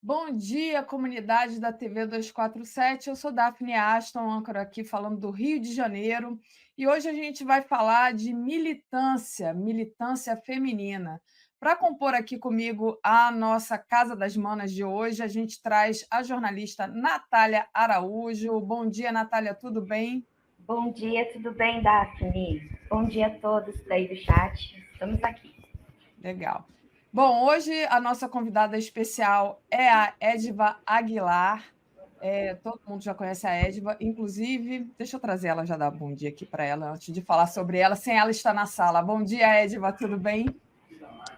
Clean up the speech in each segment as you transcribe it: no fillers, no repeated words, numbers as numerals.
Bom dia, comunidade da TV 247. Eu sou Daphne Aston, âncora aqui falando do Rio de Janeiro, e hoje a gente vai falar de militância, militância feminina. Para compor aqui comigo a nossa Casa das Manas de hoje, a gente traz a jornalista Natália Araújo. Bom dia, Natália, tudo bem? Bom dia, tudo bem, Daphne? Bom dia a todos daí do chat. Estamos aqui. Legal. Bom, hoje a nossa convidada especial é a Ediva Aguilar. Todo mundo já conhece a Ediva, inclusive, deixa eu trazer ela, já dar bom dia aqui para ela, antes de falar sobre ela, sem ela estar na sala. Bom dia, Ediva, tudo bem?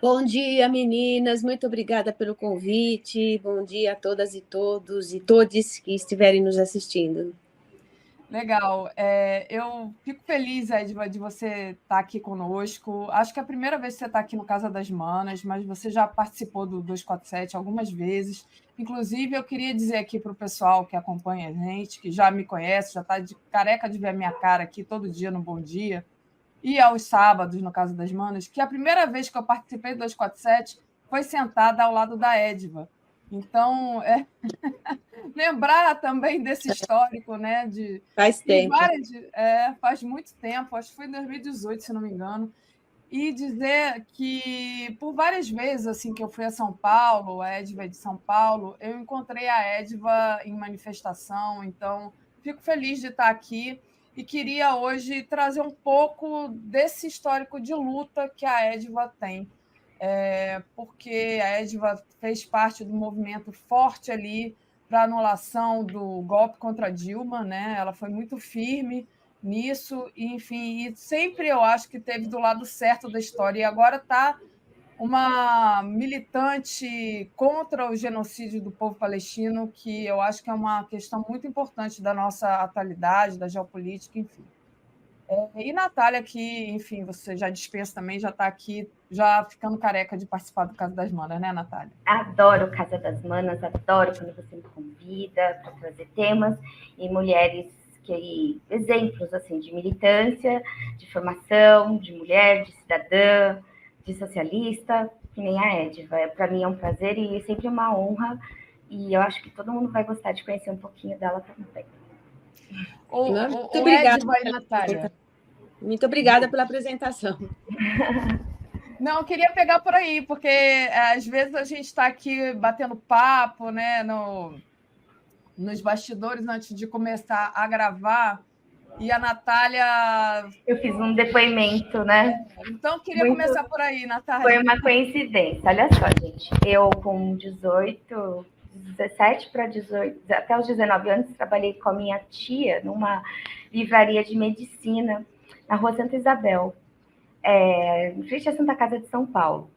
Bom dia, meninas, muito obrigada pelo convite. Bom dia a todas e todos e todes que estiverem nos assistindo. Legal. Eu fico feliz, Ediva, de você estar aqui conosco. Acho que é a primeira vez que você está aqui no Casa das Manas, mas você já participou do 247 algumas vezes. Inclusive, eu queria dizer aqui para o pessoal que acompanha a gente, que já me conhece, já está de careca de ver a minha cara aqui todo dia no Bom Dia, e aos sábados no Casa das Manas, que a primeira vez que eu participei do 247 foi sentada ao lado da Ediva. Então, lembrar também desse histórico, né? Faz tempo. Faz muito tempo, acho que foi em 2018, se não me engano, e dizer que por várias vezes assim que eu fui a São Paulo, a Ediva é de São Paulo, eu encontrei a Ediva em manifestação, então fico feliz de estar aqui e queria hoje trazer um pouco desse histórico de luta que a Ediva tem. Porque a Ediva fez parte do movimento forte ali para anulação do golpe contra Dilma, né? Ela foi muito firme nisso, e, enfim, e sempre eu acho que teve do lado certo da história, e agora está uma militante contra o genocídio do povo palestino, que eu acho que é uma questão muito importante da nossa atualidade, da geopolítica, enfim. E Natália, que, enfim, você já dispensa também, já está aqui, já ficando careca de participar do Casa das Manas, né, Natália? Adoro o Casa das Manas, adoro quando você me convida para trazer temas e mulheres exemplos assim de militância, de formação, de mulher, de cidadã, de socialista, que nem a Ediva. Para mim é um prazer e sempre uma honra, e eu acho que todo mundo vai gostar de conhecer um pouquinho dela também. Muito obrigada, Ediva e Natália. Muito obrigada pela apresentação. Não, eu queria pegar por aí, porque às vezes a gente está aqui batendo papo, né, nos bastidores antes de começar a gravar, e a Natália... Eu fiz um depoimento, né? Então, eu queria começar por aí, Natália. Foi uma coincidência. Olha só, gente. Eu, com 17 para 18, até os 19 anos, trabalhei com a minha tia numa livraria de medicina na Rua Santa Isabel, em frente à Santa Casa de São Paulo.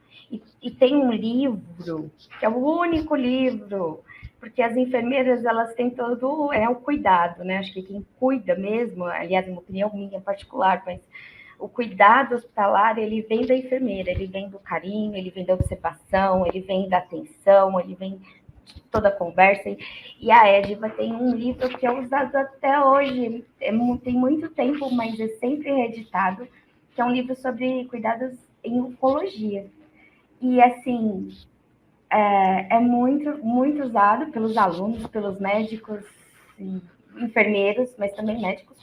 E tem um livro, que é o único livro, porque as enfermeiras, elas têm todo o cuidado, né? Acho que quem cuida mesmo, aliás, uma opinião minha particular, mas o cuidado hospitalar, ele vem da enfermeira, ele vem do carinho, ele vem da observação, ele vem da atenção, ele vem de toda a conversa. E a Ediva tem um livro que é usado até hoje, tem muito tempo, mas é sempre reeditado, que é um livro sobre cuidados em oncologia. E, assim, é muito, muito usado pelos alunos, pelos médicos e enfermeiros, mas também médicos.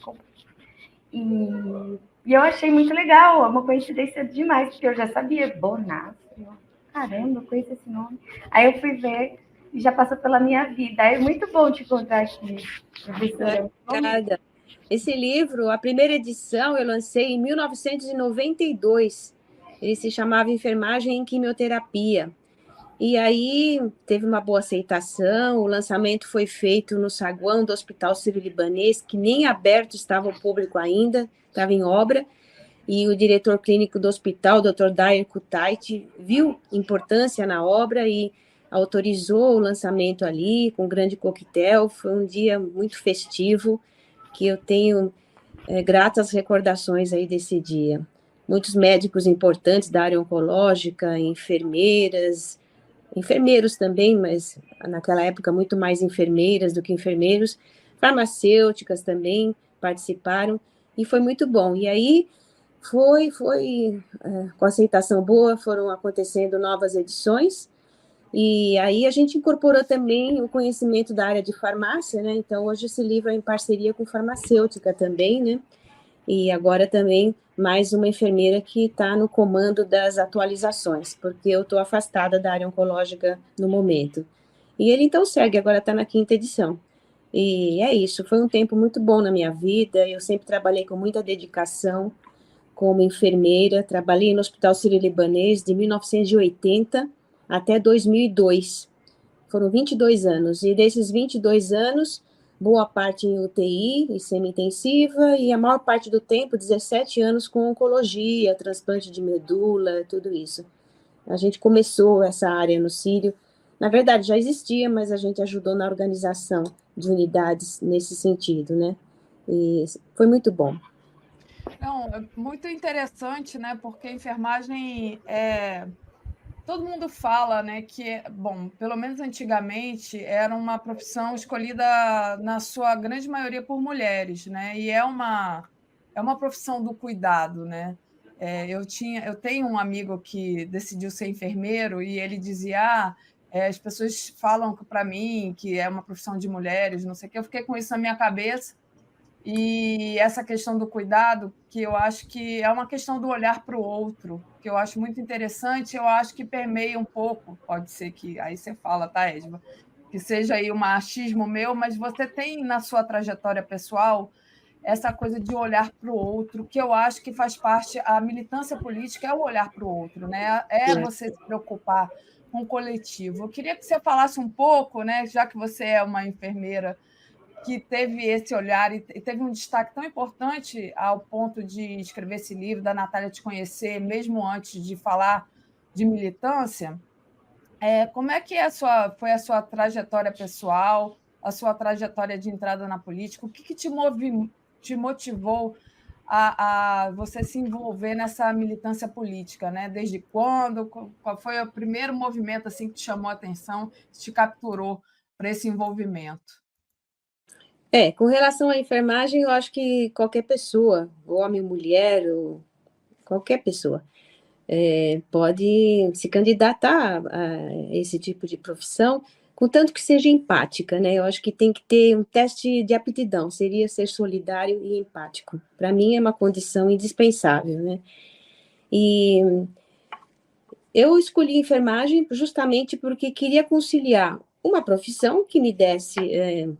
E eu achei muito legal, é uma coincidência demais, porque eu já sabia, Bonassi, caramba, eu conheço esse nome. Aí eu fui ver e já passou pela minha vida. É muito bom te encontrar aqui, professora. Obrigada. Esse livro, a primeira edição, eu lancei em 1992. Ele se chamava Enfermagem em Quimioterapia. E aí teve uma boa aceitação, o lançamento foi feito no saguão do Hospital Sírio-Libanês, que nem aberto estava ao público ainda, estava em obra, e o diretor clínico do hospital, o Dr. Dair Kutait, viu importância na obra e autorizou o lançamento ali, com um grande coquetel. Foi um dia muito festivo, que eu tenho gratas recordações aí desse dia. muitos médicos importantes da área oncológica, enfermeiras, enfermeiros também, mas naquela época muito mais enfermeiras do que enfermeiros, farmacêuticas também participaram, e foi muito bom. E aí com aceitação boa, foram acontecendo novas edições, e aí a gente incorporou também o conhecimento da área de farmácia, né? Então, hoje esse livro é em parceria com farmacêutica também, né? E agora também mais uma enfermeira que está no comando das atualizações, porque eu estou afastada da área oncológica no momento. E ele então segue, agora está na 5ª edição. E é isso, foi um tempo muito bom na minha vida, eu sempre trabalhei com muita dedicação como enfermeira, trabalhei no Hospital Sírio-Libanês de 1980 até 2002. Foram 22 anos, e desses 22 anos, boa parte em UTI e semi-intensiva, e a maior parte do tempo, 17 anos, com oncologia, transplante de medula, tudo isso. A gente começou essa área no Sírio, na verdade já existia, mas a gente ajudou na organização de unidades nesse sentido, né? E foi muito bom. Não, é muito interessante, né? Porque a enfermagem todo mundo fala, né, que, bom, pelo menos antigamente, era uma profissão escolhida, na sua grande maioria, por mulheres, né? E é uma profissão do cuidado, né? Eu tenho um amigo que decidiu ser enfermeiro e ele dizia: as pessoas falam para mim que é uma profissão de mulheres, não sei o quê. Eu fiquei com isso na minha cabeça. E essa questão do cuidado, que eu acho que é uma questão do olhar para o outro, que eu acho muito interessante, eu acho que permeia um pouco, pode ser que, aí você fala, tá, Edva, que seja aí um machismo meu, mas você tem na sua trajetória pessoal essa coisa de olhar para o outro, que eu acho que faz parte, a militância política é o olhar para o outro, né? É você se preocupar com o coletivo. Eu queria que você falasse um pouco, né, já que você é uma enfermeira que teve esse olhar e teve um destaque tão importante ao ponto de escrever esse livro, da Natália te conhecer, mesmo antes de falar de militância. Como é que foi a sua trajetória pessoal, a sua trajetória de entrada na política? O que te motivou a você se envolver nessa militância política, né? Desde quando? Qual foi o primeiro movimento assim, que te chamou a atenção, que te capturou para esse envolvimento? Com relação à enfermagem, eu acho que qualquer pessoa, homem, mulher, ou qualquer pessoa, pode se candidatar a esse tipo de profissão, contanto que seja empática, né? Eu acho que tem que ter um teste de aptidão, seria ser solidário e empático. Para mim, é uma condição indispensável, né? E eu escolhi enfermagem justamente porque queria conciliar uma profissão que me desse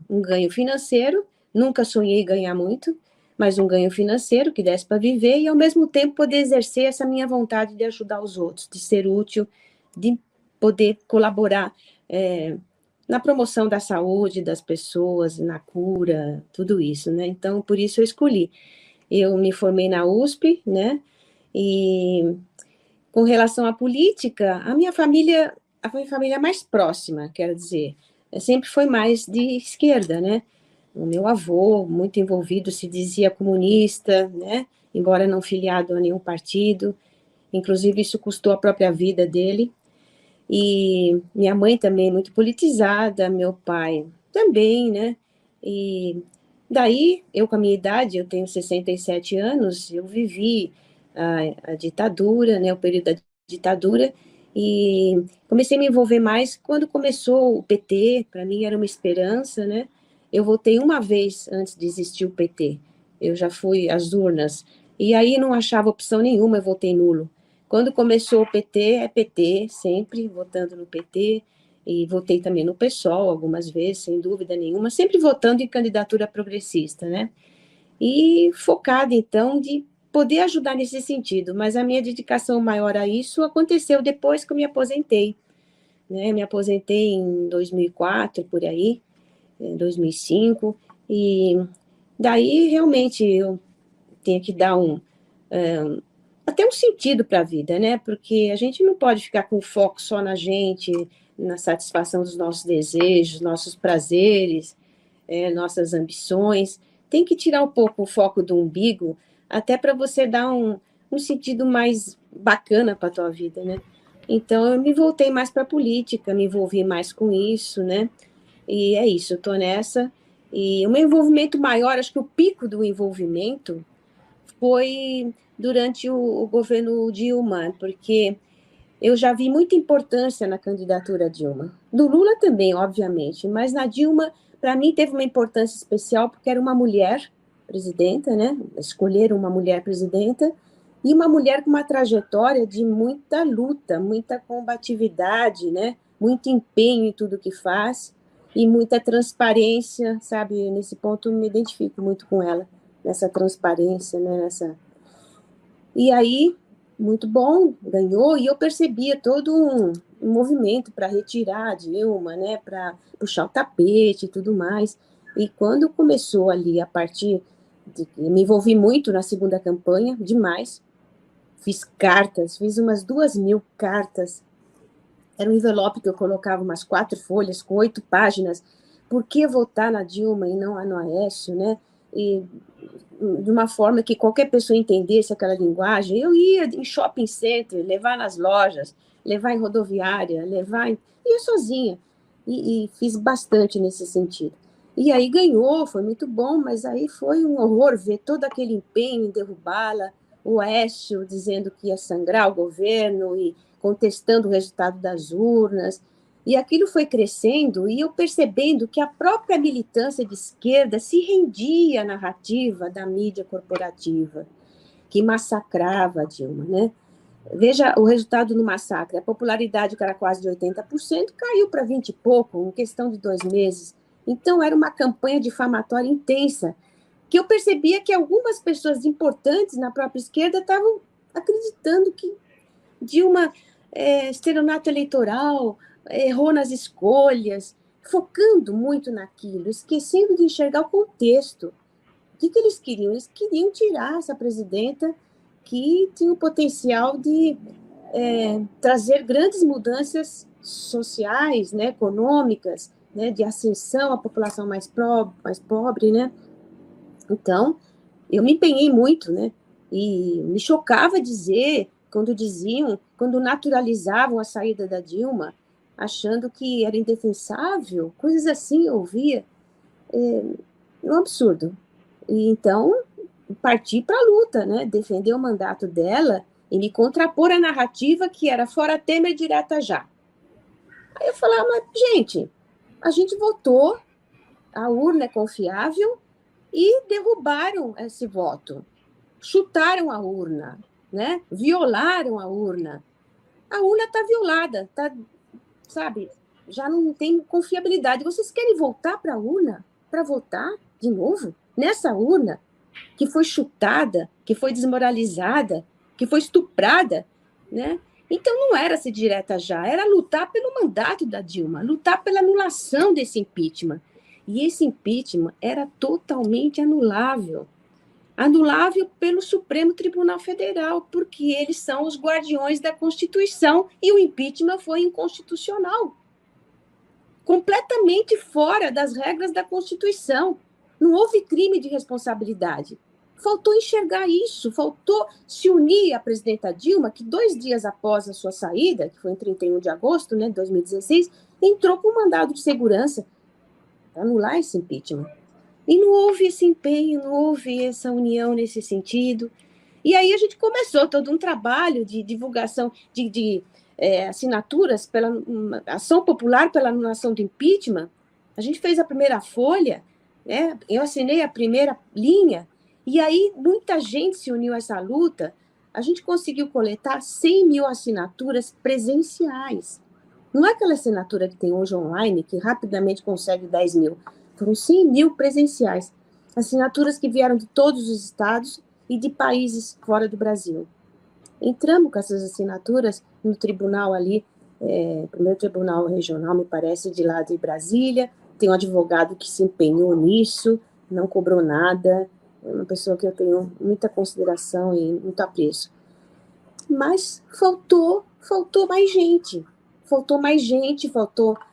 um ganho financeiro, nunca sonhei ganhar muito, mas um ganho financeiro que desse para viver e, ao mesmo tempo, poder exercer essa minha vontade de ajudar os outros, de ser útil, de poder colaborar na promoção da saúde das pessoas, na cura, tudo isso, né? Então, por isso eu escolhi. Eu me formei na USP, né? E com relação à política, a minha família mais próxima, quero dizer, sempre foi mais de esquerda, né? O meu avô, muito envolvido, se dizia comunista, né? Embora não filiado a nenhum partido, inclusive isso custou a própria vida dele. E minha mãe também muito politizada, meu pai também, né? E daí, eu com a minha idade, eu tenho 67 anos, eu vivi a ditadura, né, o período da ditadura, e comecei a me envolver mais quando começou o PT, para mim era uma esperança, né? Eu votei uma vez antes de existir o PT, eu já fui às urnas, e aí não achava opção nenhuma, eu votei nulo. Quando começou o PT, é PT, sempre votando no PT, e votei também no PSOL algumas vezes, sem dúvida nenhuma, sempre votando em candidatura progressista, né? E focada, então, de poder ajudar nesse sentido, mas a minha dedicação maior a isso aconteceu depois que eu me aposentei, né? Me aposentei em 2004, por aí, em 2005, e daí realmente eu tenho que dar até um sentido para a vida, né? Porque a gente não pode ficar com foco só na gente, na satisfação dos nossos desejos, nossos prazeres, nossas ambições. Tem que tirar um pouco o foco do umbigo, até para você dar um sentido mais bacana para a tua vida, né? Então, eu me voltei mais para a política, me envolvi mais com isso, né? E é isso, eu estou nessa. E o meu envolvimento maior, acho que o pico do envolvimento foi durante o governo Dilma, porque eu já vi muita importância na candidatura Dilma. Do Lula também, obviamente, mas na Dilma, para mim, teve uma importância especial, porque era uma mulher presidenta, né? Escolheram uma mulher presidenta, e uma mulher com uma trajetória de muita luta, muita combatividade, né? Muito empenho em tudo que faz, e muita transparência, sabe? Nesse ponto, eu me identifico muito com ela, nessa transparência, né? E aí, muito bom, ganhou, e eu percebia todo um movimento para retirar a Dilma, né, para puxar o tapete e tudo mais. E quando começou ali, a partir de... Me envolvi muito na segunda campanha, demais. Fiz cartas, fiz umas 2.000 cartas. Era um envelope que eu colocava umas 4 folhas, com 8 páginas. Por que votar na Dilma e não no Aécio, né? E de uma forma que qualquer pessoa entendesse aquela linguagem. Eu ia em shopping center, levar nas lojas, levar em rodoviária, ia sozinha. E fiz bastante nesse sentido. E aí ganhou, foi muito bom, mas aí foi um horror ver todo aquele empenho em derrubá-la, o Aécio dizendo que ia sangrar o governo e contestando o resultado das urnas. E aquilo foi crescendo e eu percebendo que a própria militância de esquerda se rendia à narrativa da mídia corporativa, que massacrava a Dilma, né? Veja o resultado no massacre. A popularidade, que era quase de 80%, caiu para 20 e pouco, em questão de 2 meses. Então, era uma campanha difamatória intensa, que eu percebia que algumas pessoas importantes na própria esquerda estavam acreditando que Dilma estelionato eleitoral, errou nas escolhas, focando muito naquilo, esquecendo de enxergar o contexto. O que eles queriam? Eles queriam tirar essa presidenta que tinha o potencial de trazer grandes mudanças sociais, né, econômicas, né, de ascensão à população mais pobre, né? Então, eu me empenhei muito, né? E me chocava dizer, quando naturalizavam a saída da Dilma, achando que era indefensável, coisas assim eu ouvia, um absurdo. E então, parti para a luta, né? Defender o mandato dela e me contrapor à narrativa que era fora Temer, direta já. Aí eu falava, mas, gente, a gente votou, a urna é confiável, e derrubaram esse voto, chutaram a urna, né? Violaram a urna. A urna está violada, sabe? Já não tem confiabilidade. Vocês querem voltar para a urna para votar de novo? Nessa urna que foi chutada, que foi desmoralizada, que foi estuprada, né? Então não era ser direta já, era lutar pelo mandato da Dilma, lutar pela anulação desse impeachment. E esse impeachment era totalmente anulável. Anulável pelo Supremo Tribunal Federal, porque eles são os guardiões da Constituição e o impeachment foi inconstitucional. Completamente fora das regras da Constituição. Não houve crime de responsabilidade. Faltou enxergar isso, faltou se unir à presidenta Dilma, que 2 dias após a sua saída, que foi em 31 de agosto, né, de 2016, entrou com um mandado de segurança para anular esse impeachment. E não houve esse empenho, não houve essa união nesse sentido. E aí a gente começou todo um trabalho de divulgação de assinaturas pela ação popular pela anulação do impeachment. A gente fez a primeira folha, né? Eu assinei a primeira linha, e aí muita gente se uniu a essa luta. A gente conseguiu coletar 100.000 assinaturas presenciais. Não é aquela assinatura que tem hoje online, que rapidamente consegue 10.000. Foram 100.000 presenciais. Assinaturas que vieram de todos os estados e de países fora do Brasil. Entramos com essas assinaturas no tribunal ali, primeiro tribunal regional, me parece, de lá de Brasília. Tem um advogado que se empenhou nisso, não cobrou nada. É uma pessoa que eu tenho muita consideração e muito apreço. Mas faltou mais gente. Faltou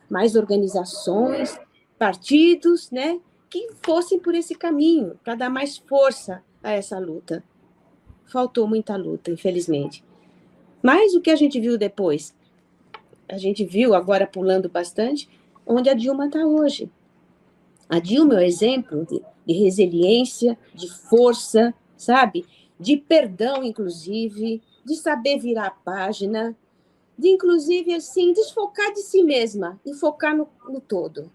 mais organizações, partidos, né, que fossem por esse caminho, para dar mais força a essa luta. faltou muita luta, infelizmente. Mas o que a gente viu depois? A gente viu, agora pulando bastante, onde a Dilma está hoje. A Dilma é um exemplo de resiliência, de força, sabe? De perdão, inclusive, de saber virar a página, de, inclusive, assim, desfocar de si mesma e focar no todo.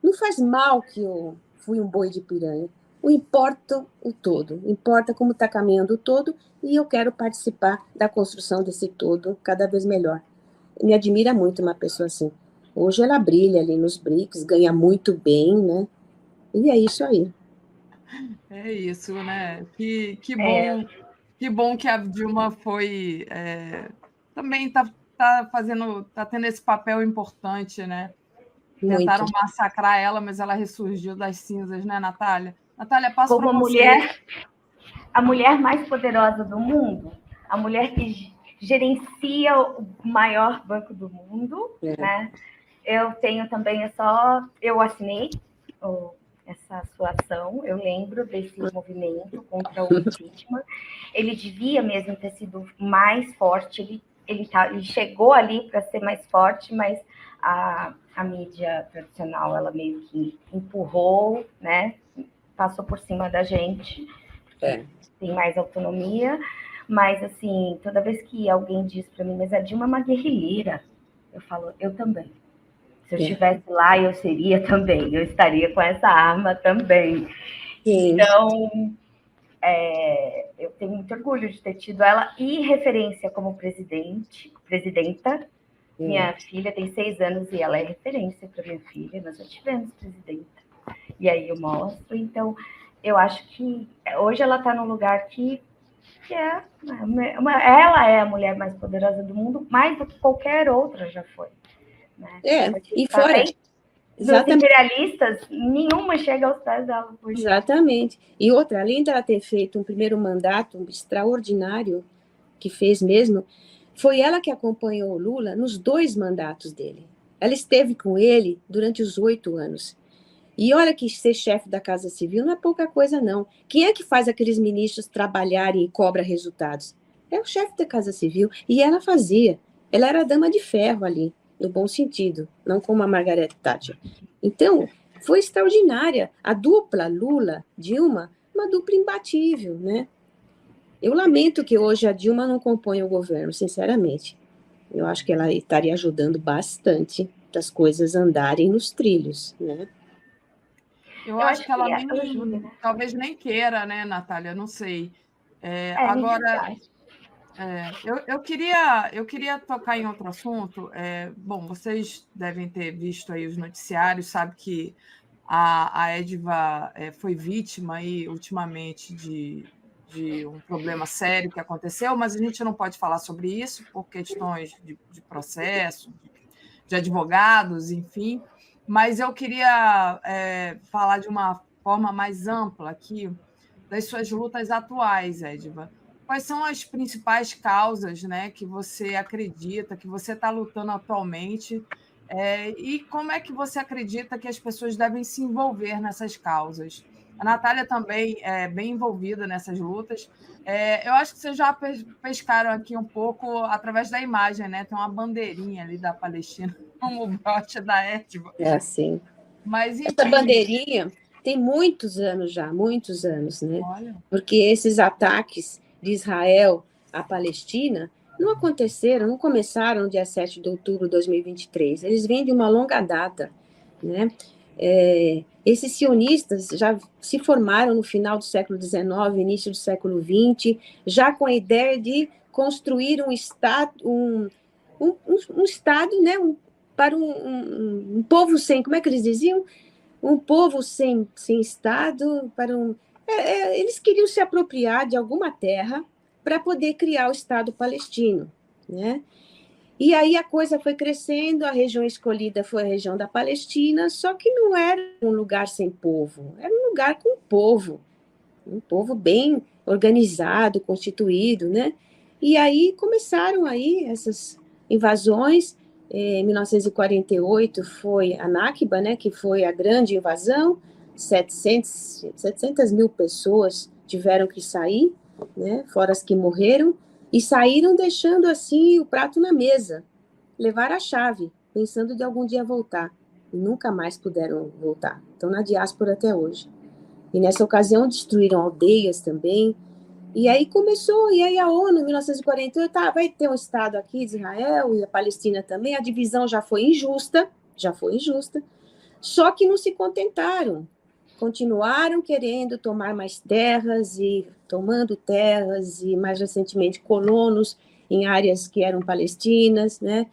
Não faz mal que eu fui um boi de piranha. O importa o todo, importa como está caminhando o todo, e eu quero participar da construção desse todo cada vez melhor. Me admira muito uma pessoa assim. Hoje ela brilha ali nos BRICS, ganha muito bem, né? E é isso aí. É isso, né? Que bom que a Dilma foi também tá tendo esse papel importante, né? Tentaram Muito. massacrar ela, mas ela ressurgiu das cinzas, né, Natália? Natália, passo para Como você. a mulher mais poderosa do mundo, a mulher que gerencia o maior banco do mundo, né? Eu tenho também, eu assinei essa sua ação, eu lembro desse movimento contra o impeachment. Ele devia mesmo ter sido mais forte, ele chegou ali para ser mais forte, mas a mídia tradicional, ela meio que empurrou, né? Passou por cima da gente, tem mais autonomia, mas, assim, toda vez que alguém diz para mim, mas a Dilma é uma guerrilheira, eu falo, eu também. Se eu estivesse lá, eu seria também, eu estaria com essa arma também. Sim. Então, eu tenho muito orgulho de ter tido ela e referência como presidenta. Minha filha tem 6 anos e ela é referência para minha filha, nós já tivemos presidenta. E aí eu mostro, então, eu acho que hoje ela está num lugar que ela é a mulher mais poderosa do mundo, mais do que qualquer outra já foi. Né? E fora... Dos imperialistas, nenhuma chega aos pés dela. Exatamente. E outra, além dela ter feito um primeiro mandato extraordinário, que fez mesmo, foi ela que acompanhou o Lula nos 2 mandatos dele. Ela esteve com ele durante os 8 anos. E olha que ser chefe da Casa Civil não é pouca coisa, não. Quem é que faz aqueles ministros trabalharem e cobra resultados? É o chefe da Casa Civil. E ela fazia. Ela era a dama de ferro ali, no bom sentido, não como a Margaret Thatcher. Então, foi extraordinária. A dupla Lula-Dilma, uma dupla imbatível, né? Eu lamento que hoje a Dilma não compõe o governo, sinceramente. Eu acho que ela estaria ajudando bastante das coisas andarem nos trilhos, né? Eu acho que ela talvez nem queira, né, Natália? Não sei. Agora, eu queria tocar em outro assunto. Bom, vocês devem ter visto aí os noticiários, sabe que a Ediva foi vítima aí, ultimamente de um problema sério que aconteceu, mas a gente não pode falar sobre isso por questões de processo, de advogados, enfim. Mas eu queria falar de uma forma mais ampla aqui das suas lutas atuais, Ediva. Quais são as principais causas, né, que você acredita, que você está lutando atualmente, e como é que você acredita que as pessoas devem se envolver nessas causas? A Natália também é bem envolvida nessas lutas. Eu acho que vocês já pescaram aqui um pouco através da imagem, né? Tem uma bandeirinha ali da Palestina, como o broche da Ediva. É assim. Mas, enfim, essa bandeirinha tem muitos anos já, muitos anos, né? Olha. Porque esses ataques de Israel à Palestina não aconteceram, não começaram no dia 7 de outubro de 2023. Eles vêm de uma longa data, né? Esses sionistas já se formaram no final do século XIX, início do século XX, já com a ideia de construir um Estado, um Estado, né, para um povo sem, como é que eles diziam? Um povo sem Estado, para eles queriam se apropriar de alguma terra para poder criar o Estado palestino, né? E aí a coisa foi crescendo, a região escolhida foi a região da Palestina, só que não era um lugar sem povo, era um lugar com povo, um povo bem organizado, constituído, né? E aí começaram aí essas invasões. Em 1948 foi a Nakba, né, que foi a grande invasão, 700 mil pessoas tiveram que sair, né? Fora as que morreram, e saíram deixando assim o prato na mesa. Levaram a chave, pensando de algum dia voltar. E nunca mais puderam voltar. Estão na diáspora até hoje. E nessa ocasião destruíram aldeias também. E aí começou, e aí a ONU, em 1948, vai ter um Estado aqui de Israel e a Palestina também. A divisão já foi injusta, só que não se contentaram. Continuaram querendo tomar mais terras e tomando terras, e mais recentemente colonos em áreas que eram palestinas, né?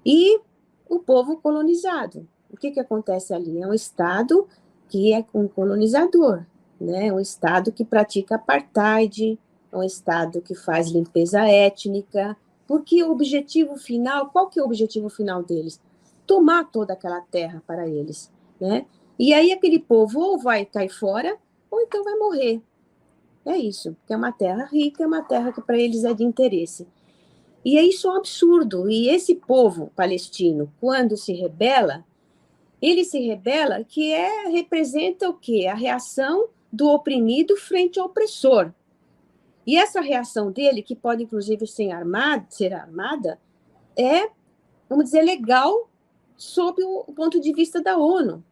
E o povo colonizado. O que acontece ali? É um Estado que é um colonizador, né? Um Estado que pratica apartheid, é um Estado que faz limpeza étnica, porque o objetivo final, qual que é o objetivo final deles? Tomar toda aquela terra para eles, né? E aí aquele povo ou vai cair fora, ou então vai morrer. É isso, porque é uma terra rica, é uma terra que para eles é de interesse. E isso é um absurdo. E esse povo palestino, quando se rebela, ele se rebela que representa o quê? A reação do oprimido frente ao opressor. E essa reação dele, que pode inclusive ser armada, é, vamos dizer, legal sob o ponto de vista da ONU.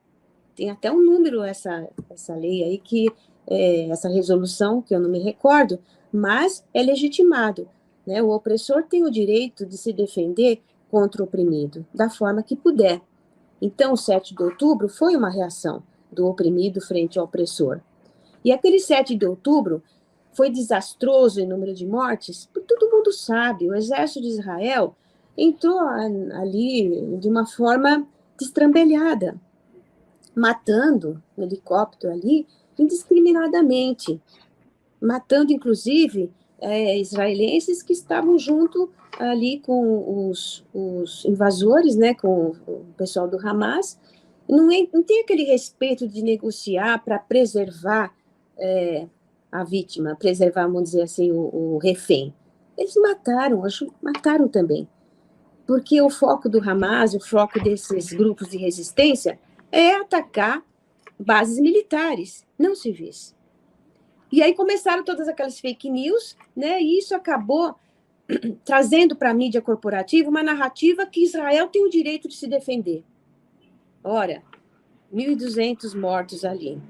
Tem até um número essa lei aí, essa resolução, que eu não me recordo, mas é legitimado. Né? O opressor tem o direito de se defender contra o oprimido, da forma que puder. Então, o 7 de outubro foi uma reação do oprimido frente ao opressor. E aquele 7 de outubro foi desastroso em número de mortes, porque todo mundo sabe, o exército de Israel entrou ali de uma forma destrambelhada, matando um helicóptero ali indiscriminadamente, matando, inclusive, israelenses que estavam junto ali com os invasores, né, com o pessoal do Hamas. Não tem aquele respeito de negociar para preservar a vítima, preservar, vamos dizer assim, o refém. Eles mataram também. Porque o foco do Hamas, o foco desses grupos de resistência, é atacar bases militares, não civis. E aí começaram todas aquelas fake news, né? E isso acabou trazendo para a mídia corporativa uma narrativa que Israel tem o direito de se defender. Ora, 1.200 mortos ali.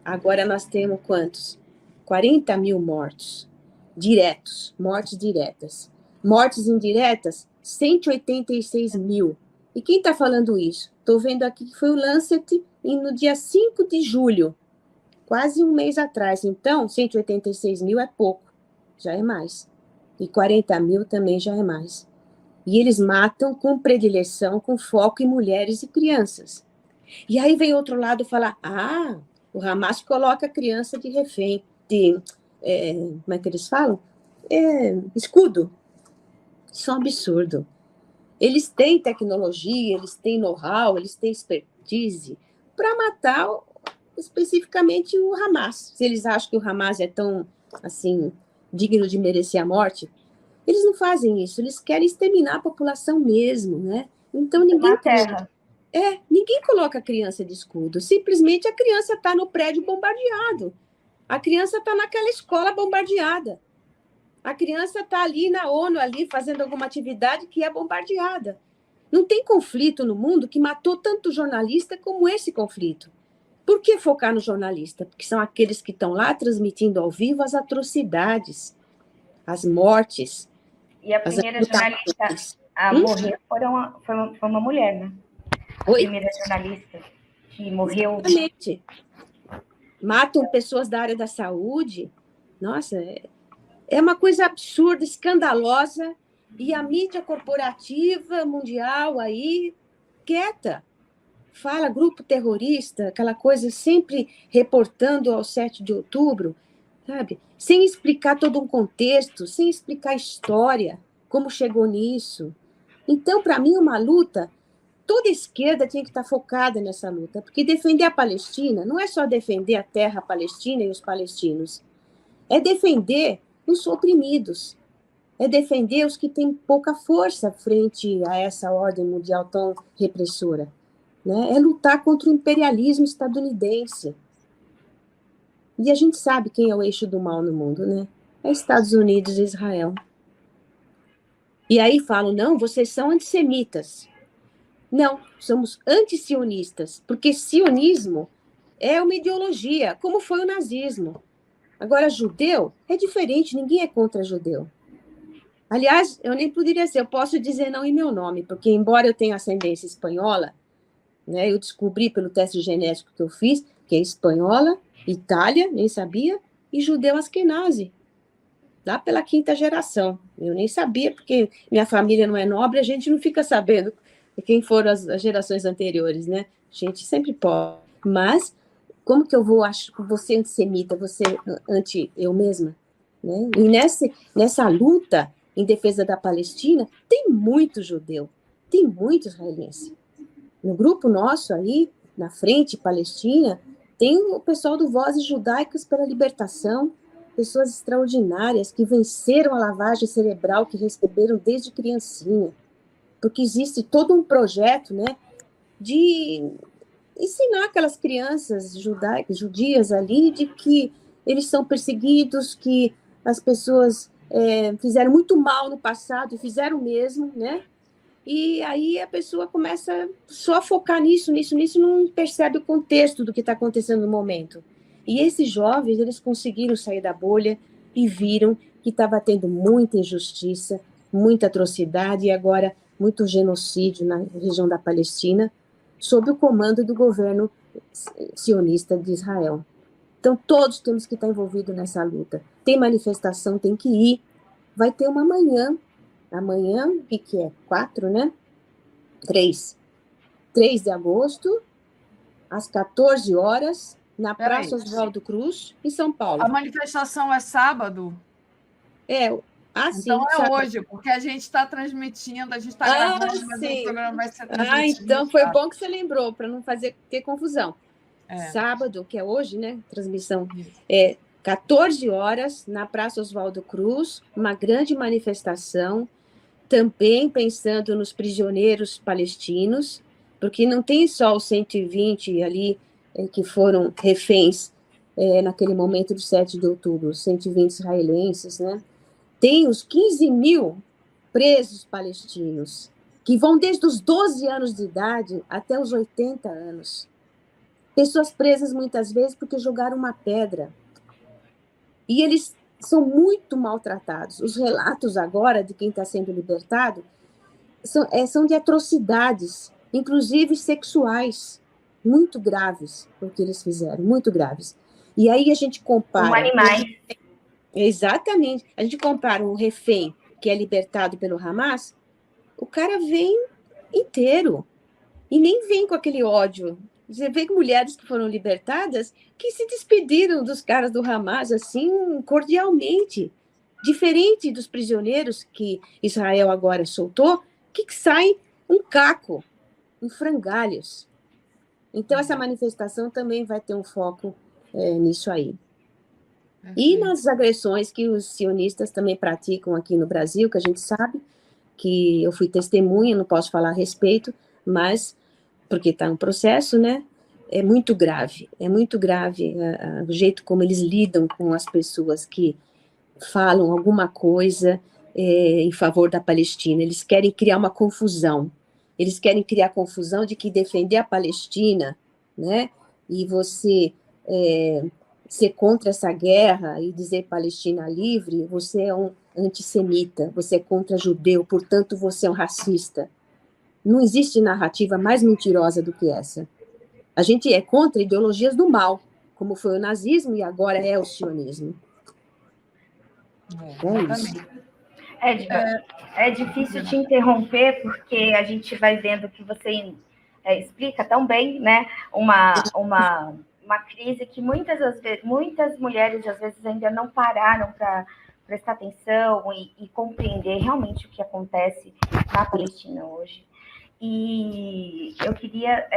Agora nós temos quantos? 40 mil mortos diretos, mortes diretas. Mortes indiretas, 186 mil. E quem está falando isso? Estou vendo aqui que foi o Lancet no dia 5 de julho, quase um mês atrás. Então, 186 mil é pouco, já é mais. E 40 mil também já é mais. E eles matam com predileção, com foco em mulheres e crianças. E aí vem outro lado falar, o Hamas coloca a criança de refém, como é que eles falam? Escudo. Isso é um absurdo. Eles têm tecnologia, eles têm know-how, eles têm expertise para matar especificamente o Hamas. Se eles acham que o Hamas é tão, assim, digno de merecer a morte, eles não fazem isso, eles querem exterminar a população mesmo, né? Então ninguém coloca a criança de escudo, simplesmente a criança está no prédio bombardeado, a criança está naquela escola bombardeada, a criança está ali na ONU, ali fazendo alguma atividade que é bombardeada. Não tem conflito no mundo que matou tanto jornalista como esse conflito. Por que focar no jornalista? Porque são aqueles que estão lá transmitindo ao vivo as atrocidades, as mortes. E a primeira jornalista a morrer foi uma mulher, né? A primeira jornalista que morreu. Exatamente. Matam pessoas da área da saúde. Nossa, é uma coisa absurda, escandalosa, e a mídia corporativa mundial aí, quieta. Fala grupo terrorista, aquela coisa sempre reportando ao 7 de outubro, sabe? Sem explicar todo um contexto, sem explicar a história, como chegou nisso. Então, para mim, uma luta, toda esquerda tinha que estar focada nessa luta, porque defender a Palestina não é só defender a terra palestina e os palestinos, é defender os oprimidos, é defender os que têm pouca força frente a essa ordem mundial tão repressora. Né? É lutar contra o imperialismo estadunidense. E a gente sabe quem é o eixo do mal no mundo, né? É Estados Unidos e Israel. E aí falam, não, vocês são antissemitas. Não, somos antisionistas, porque sionismo é uma ideologia, como foi o nazismo. Agora, judeu é diferente, ninguém é contra judeu. Aliás, eu nem poderia ser, eu posso dizer não em meu nome, porque embora eu tenha ascendência espanhola, né, eu descobri pelo teste genético que eu fiz, que é espanhola, Itália, nem sabia, e judeu askenazi, lá pela 5ª geração. Eu nem sabia, porque minha família não é nobre, a gente não fica sabendo quem foram as gerações anteriores, né? A gente sempre pode. Mas, como que eu vou achar que você é antissemita, você anti eu mesma? Né? E nessa luta em defesa da Palestina, tem muito judeu, tem muito israelense. No grupo nosso aí, na frente Palestina, tem o pessoal do Vozes Judaicas pela Libertação, pessoas extraordinárias que venceram a lavagem cerebral que receberam desde criancinha, porque existe todo um projeto, né, de ensinar aquelas crianças judias ali de que eles são perseguidos, que as pessoas fizeram muito mal no passado e fizeram mesmo, né? E aí a pessoa começa só a focar nisso, não percebe o contexto do que está acontecendo no momento. E esses jovens, eles conseguiram sair da bolha e viram que estava tendo muita injustiça, muita atrocidade e agora muito genocídio na região da Palestina, sob o comando do governo sionista de Israel. Então, todos temos que estar envolvidos nessa luta. Tem manifestação, tem que ir. Vai ter uma amanhã, o que é? 4, né? 3 de agosto, às 14 horas, na Praça Oswaldo Cruz, em São Paulo. A manifestação é sábado? Sim. Então é sábado. Hoje, porque a gente está transmitindo, a gente está gravando, mas o programa vai ser transmitido. Então foi bom que você lembrou, para não ter confusão. Sábado, que é hoje, né? Transmissão. 14 horas, na Praça Oswaldo Cruz, uma grande manifestação, também pensando nos prisioneiros palestinos, porque não tem só os 120 ali que foram reféns naquele momento do 7 de outubro, os 120 israelenses, né? Tem os 15 mil presos palestinos, que vão desde os 12 anos de idade até os 80 anos. Pessoas presas muitas vezes porque jogaram uma pedra. E eles são muito maltratados. Os relatos agora de quem está sendo libertado são de atrocidades, inclusive sexuais, muito graves, o que eles fizeram, muito graves. E aí a gente compara... Como animais. Exatamente. A gente compara um refém que é libertado pelo Hamas, o cara vem inteiro, e nem vem com aquele ódio. Você vê que mulheres que foram libertadas que se despediram dos caras do Hamas, assim, cordialmente. Diferente dos prisioneiros que Israel agora soltou, que sai um caco, em frangalhos. Então, essa manifestação também vai ter um foco nisso aí. E nas agressões que os sionistas também praticam aqui no Brasil, que a gente sabe, que eu fui testemunha, não posso falar a respeito, mas, porque está um processo, né? É muito grave o jeito como eles lidam com as pessoas que falam alguma coisa em favor da Palestina. Eles querem criar uma confusão. Eles querem criar confusão de que defender a Palestina, né? E você ser contra essa guerra e dizer Palestina livre, você é um antissemita, você é contra judeu, portanto você é um racista. Não existe narrativa mais mentirosa do que essa. A gente é contra ideologias do mal, como foi o nazismo e agora é o sionismo. É difícil te interromper, porque a gente vai vendo que você explica tão bem, né? Uma crise que muitas mulheres, às vezes, ainda não pararam para prestar atenção e compreender realmente o que acontece na Palestina hoje. E eu queria...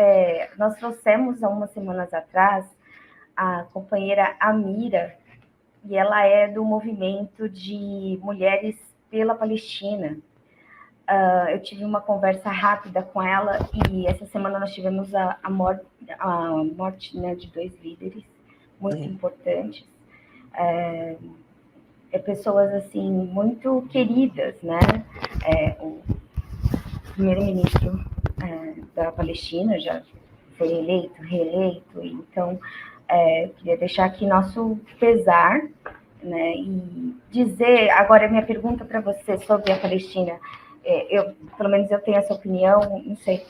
nós trouxemos, há umas semanas atrás, a companheira Amira, e ela é do movimento de Mulheres pela Palestina. Eu tive uma conversa rápida com ela, e essa semana nós tivemos a morte, né, de 2 líderes muito importantes, pessoas assim muito queridas, né? O primeiro-ministro da Palestina já foi eleito, reeleito, então queria deixar aqui nosso pesar, né? E dizer, agora a minha pergunta para você sobre a Palestina, pelo menos eu tenho essa opinião, não sei,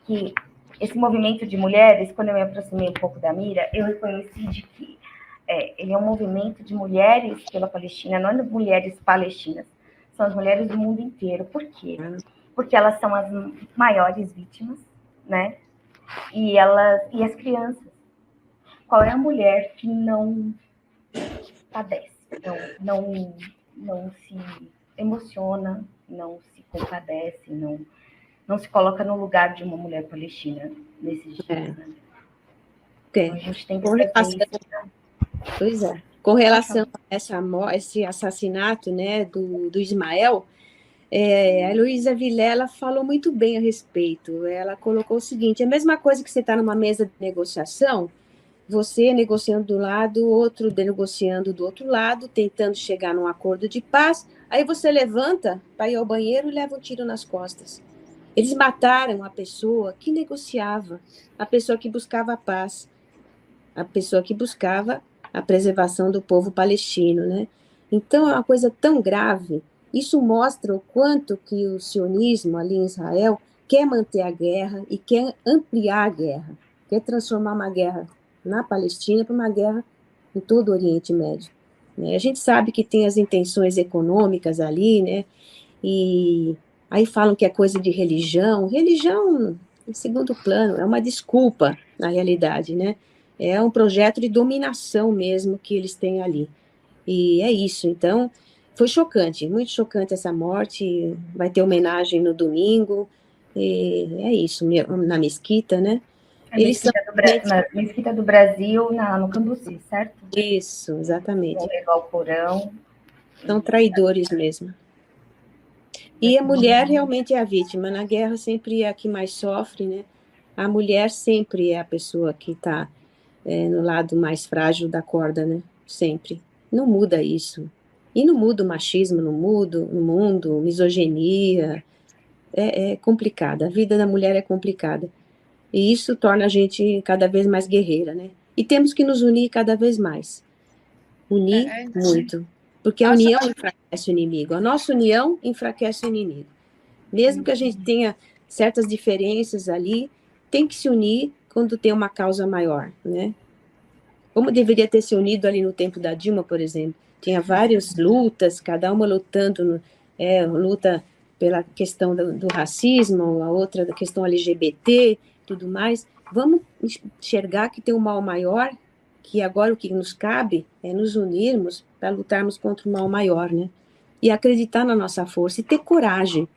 que esse movimento de mulheres, quando eu me aproximei um pouco da Mira, eu reconheci de que ele é um movimento de mulheres pela Palestina, não é de mulheres palestinas, são as mulheres do mundo inteiro. Por quê? Porque elas são as maiores vítimas, né? E as crianças. Qual é a mulher que não padece, não se emociona, não se compadece, não se coloca no lugar de uma mulher palestina nesses dias, né? Então, a gente tem que fazer isso. Pois é. Com relação a esse assassinato, né, do Ismael, a Heloísa Vilela falou muito bem a respeito. Ela colocou o seguinte: é a mesma coisa que você está numa mesa de negociação, você negociando do lado, outro negociando do outro lado, tentando chegar num acordo de paz, aí você levanta para ir ao banheiro e leva um tiro nas costas. Eles mataram a pessoa que negociava, a pessoa que buscava a paz, a pessoa que buscava a preservação do povo palestino, né? Então, é uma coisa tão grave. Isso mostra o quanto que o sionismo ali em Israel quer manter a guerra e quer ampliar a guerra, quer transformar uma guerra na Palestina para uma guerra em todo o Oriente Médio. A gente sabe que tem as intenções econômicas ali, né? E aí falam que é coisa de religião. Religião, em segundo plano, é uma desculpa, na realidade, né? É um projeto de dominação mesmo que eles têm ali. E é isso. Então, foi chocante, muito chocante essa morte. Vai ter homenagem no domingo. E é isso, na mesquita, né? Na Mesquita do Brasil, no Cambuci, certo? Isso, exatamente. Vão levar o Corão. São traidores mesmo. E a mulher realmente é a vítima. Na guerra sempre é a que mais sofre, né? A mulher sempre é a pessoa que está no lado mais frágil da corda, né? Sempre. Não muda isso. E não muda o machismo no mundo, misoginia. É complicada. A vida da mulher é complicada. E isso torna a gente cada vez mais guerreira, né? E temos que nos unir cada vez mais. Unir muito. Porque a união enfraquece o inimigo. A nossa união enfraquece o inimigo. Mesmo que a gente tenha certas diferenças ali, tem que se unir quando tem uma causa maior, né? Como deveria ter se unido ali no tempo da Dilma, por exemplo. Tinha várias lutas, cada uma lutando, luta pela questão do racismo, a outra da questão LGBT, tudo mais. Vamos enxergar que tem um mal maior, que agora o que nos cabe é nos unirmos para lutarmos contra o mal maior, né? E acreditar na nossa força e ter coragem.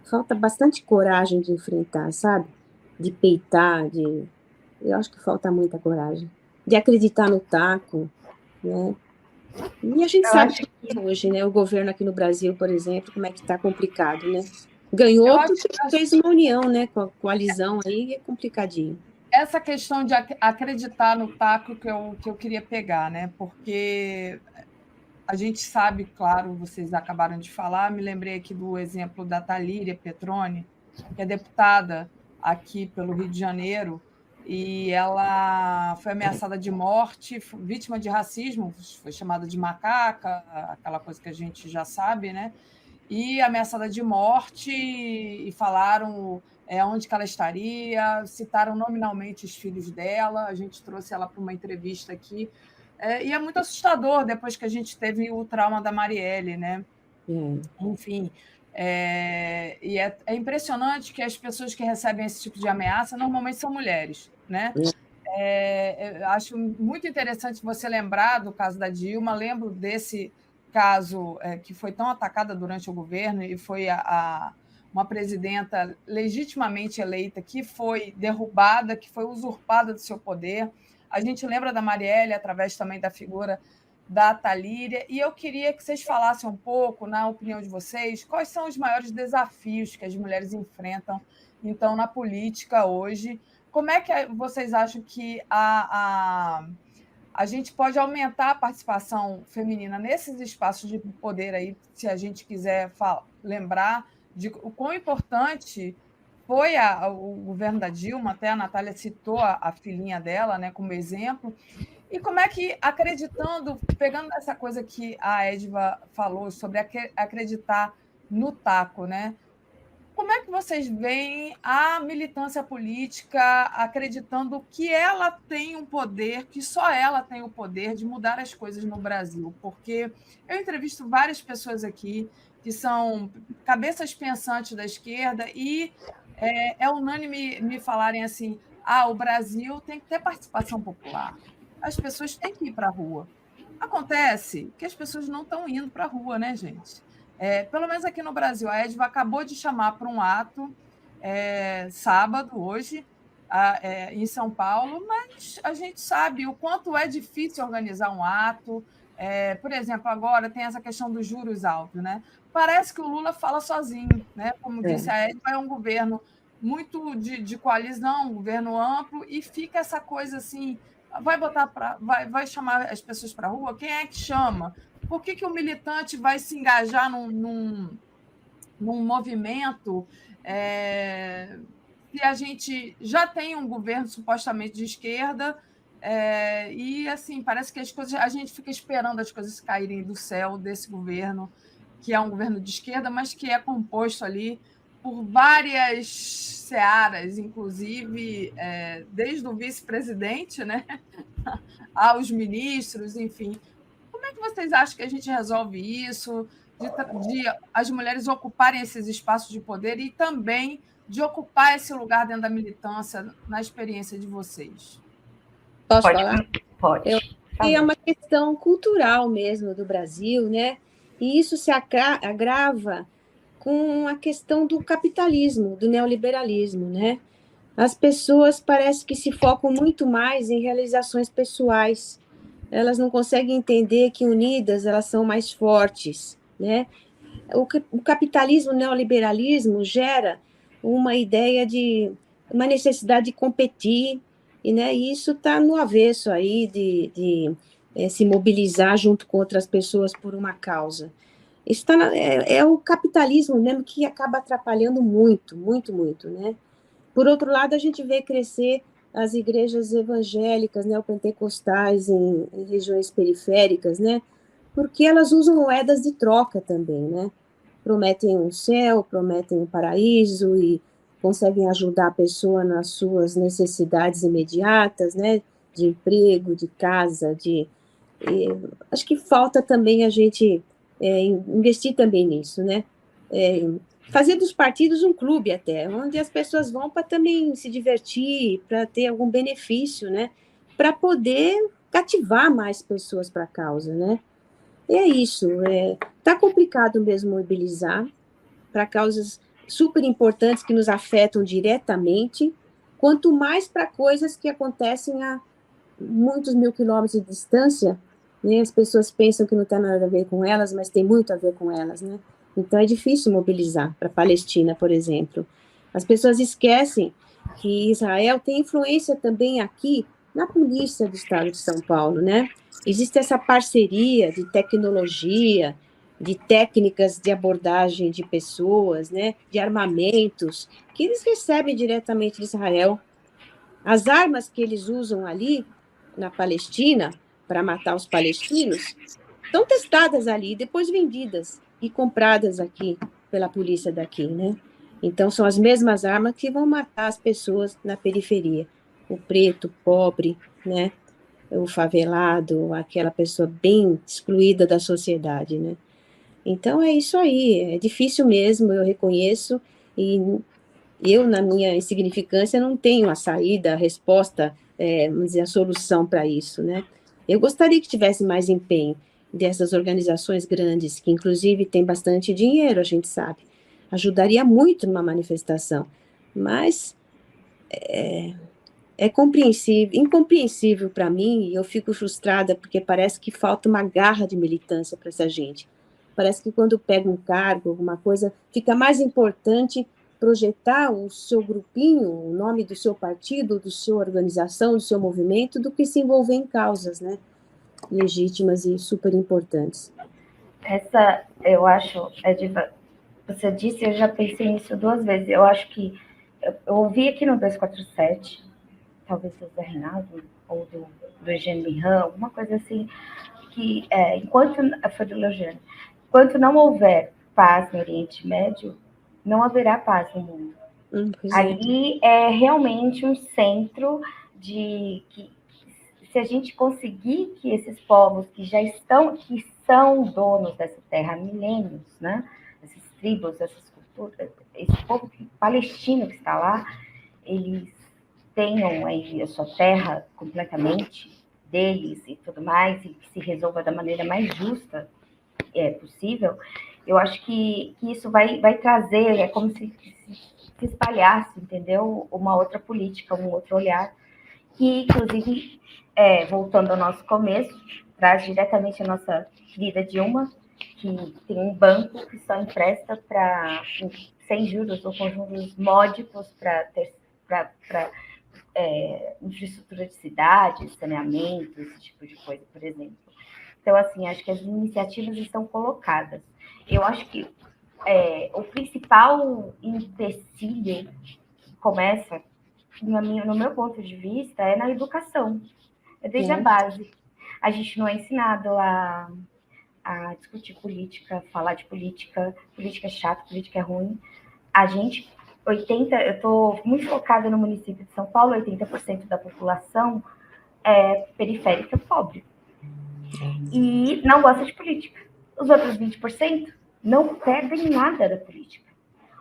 Falta bastante coragem de enfrentar, sabe? De peitar, eu acho que falta muita coragem. De acreditar no taco, né? E a gente sabe que hoje, né? O governo aqui no Brasil, por exemplo, como é que está complicado, né? Ganhou porque fez uma união, né? Com a coalizão aí, é complicadinho. Essa questão de acreditar no taco que eu queria pegar, né? Porque a gente sabe, claro, vocês acabaram de falar, me lembrei aqui do exemplo da Talíria Petroni, que é deputada aqui pelo Rio de Janeiro, e ela foi ameaçada de morte, vítima de racismo, foi chamada de macaca, aquela coisa que a gente já sabe, né? E ameaçada de morte, e falaram onde que ela estaria, citaram nominalmente os filhos dela, a gente trouxe ela para uma entrevista aqui, e é muito assustador depois que a gente teve o trauma da Marielle, né? Enfim, e é impressionante que as pessoas que recebem esse tipo de ameaça normalmente são mulheres, né? Acho muito interessante você lembrar do caso da Dilma, lembro desse caso que foi tão atacada durante o governo e foi uma presidenta legitimamente eleita que foi derrubada, que foi usurpada do seu poder. A gente lembra da Marielle através também da figura da Talíria, e eu queria que vocês falassem um pouco, na opinião de vocês, quais são os maiores desafios que as mulheres enfrentam, então, na política hoje. Como é que vocês acham que a a gente pode aumentar a participação feminina nesses espaços de poder aí, se a gente quiser lembrar de o quão importante foi o governo da Dilma, até a Natália citou a filhinha dela, né, como exemplo. E como é que, acreditando, pegando essa coisa que a Edva falou sobre acreditar no taco, né? Como é que vocês veem a militância política acreditando que ela tem um poder, que só ela tem o poder de mudar as coisas no Brasil? Porque eu entrevisto várias pessoas aqui que são cabeças pensantes da esquerda e é unânime me falarem assim: o Brasil tem que ter participação popular, as pessoas têm que ir para a rua. Acontece que as pessoas não estão indo para a rua, né, gente? Pelo menos aqui no Brasil, a Edva acabou de chamar para um ato sábado, hoje, em São Paulo, mas a gente sabe o quanto é difícil organizar um ato. Por exemplo, agora tem essa questão dos juros altos, né? Parece que o Lula fala sozinho, né? Como disse a Edva, é um governo muito de coalizão, um governo amplo, e fica essa coisa assim, vai chamar as pessoas para a rua? Quem é que chama? Por que o militante vai se engajar num movimento se a gente já tem um governo supostamente de esquerda e assim parece que a gente fica esperando as coisas caírem do céu desse governo, que é um governo de esquerda, mas que é composto ali por várias searas, inclusive desde o vice-presidente, né, aos ministros, enfim. Como é que vocês acham que a gente resolve isso, de as mulheres ocuparem esses espaços de poder e também de ocupar esse lugar dentro da militância, na experiência de vocês? Posso falar? Pode. É uma questão cultural mesmo do Brasil, né? E isso se agrava com a questão do capitalismo, do neoliberalismo, né? As pessoas parece que se focam muito mais em realizações pessoais. Elas não conseguem entender que unidas elas são mais fortes, né? O capitalismo, o neoliberalismo gera uma ideia de uma necessidade de competir, e né, isso está no avesso aí de se mobilizar junto com outras pessoas por uma causa. Isso é o capitalismo mesmo que acaba atrapalhando muito, muito, muito, né? Por outro lado, a gente vê crescer as igrejas evangélicas, neopentecostais em regiões periféricas, né? Porque elas usam moedas de troca também, né? Prometem um céu, prometem um paraíso e conseguem ajudar a pessoa nas suas necessidades imediatas, né? De emprego, de casa, acho que falta também a gente investir também nisso, né? Fazer dos partidos um clube até, onde as pessoas vão para também se divertir, para ter algum benefício, né? Para poder cativar mais pessoas para a causa, né? E é isso, tá complicado mesmo mobilizar para causas super importantes que nos afetam diretamente, quanto mais para coisas que acontecem a muitos mil quilômetros de distância, né? As pessoas pensam que não tem nada a ver com elas, mas tem muito a ver com elas, né? Então, é difícil mobilizar para a Palestina, por exemplo. As pessoas esquecem que Israel tem influência também aqui na polícia do estado de São Paulo, né? Existe essa parceria de tecnologia, de técnicas de abordagem de pessoas, né? De armamentos, que eles recebem diretamente de Israel. As armas que eles usam ali, na Palestina, para matar os palestinos, são testadas ali, depois vendidas e compradas aqui pela polícia daqui, né? Então, são as mesmas armas que vão matar as pessoas na periferia. O preto, o pobre, né? O favelado, aquela pessoa bem excluída da sociedade, né? Então, é isso aí. É difícil mesmo, eu reconheço, e eu, na minha insignificância, não tenho a saída, a resposta, vamos dizer, a solução para isso, né? Eu gostaria que tivesse mais empenho dessas organizações grandes, que inclusive têm bastante dinheiro, a gente sabe. Ajudaria muito numa manifestação, mas é incompreensível para mim, e eu fico frustrada, porque parece que falta uma garra de militância para essa gente. Parece que quando pega um cargo, alguma coisa, fica mais importante projetar o seu grupinho, o nome do seu partido, da sua organização, do seu movimento, do que se envolver em causas, né, legítimas e super importantes. Essa, eu acho, Ediva, você disse, eu já pensei nisso 2 vezes. Eu acho que eu ouvi aqui no 247, talvez do Zé Reinaldo ou do Eugênio Mirran, alguma coisa assim, que enquanto foi do Eugênio, enquanto não houver paz no Oriente Médio, não haverá paz no mundo. Ali é realmente um centro de que, se a gente conseguir que esses povos que já estão, que são donos dessa terra há milênios, né? Essas tribos, essas culturas, esse povo palestino que está lá, eles tenham aí a sua terra completamente deles e tudo mais, e que se resolva da maneira mais justa possível, eu acho que isso vai trazer, é como se espalhasse, entendeu? Uma outra política, um outro olhar, que, inclusive, voltando ao nosso começo, traz diretamente a nossa querida Dilma, que tem um banco que só empresta sem juros ou com juros módicos para infraestrutura de cidades, saneamento, esse tipo de coisa, por exemplo. Então, assim, acho que as iniciativas estão colocadas. Eu acho que o principal empecilho que começa, no meu ponto de vista, é na educação. É desde a base. A gente não é ensinado a discutir política, falar de política é chato, política é ruim. A gente, eu estou muito focada no município de São Paulo, 80% da população é periférica pobre. E não gosta de política. Os outros 20% não perdem nada da política.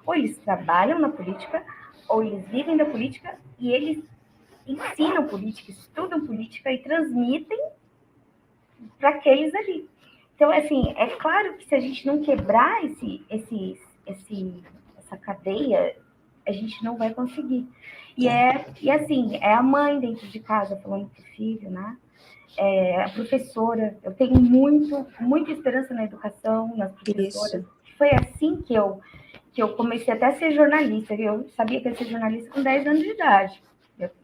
Ou eles trabalham na política, ou eles vivem da política, e eles ensinam política, estudam política e transmitem para aqueles ali. Então, assim, é claro que se a gente não quebrar essa cadeia, a gente não vai conseguir. E assim, é a mãe dentro de casa falando para o filho, né? A professora, eu tenho muita esperança na educação, nas professoras. Isso. Foi assim que eu comecei até a ser jornalista. Eu sabia que eu ia ser jornalista com 10 anos de idade.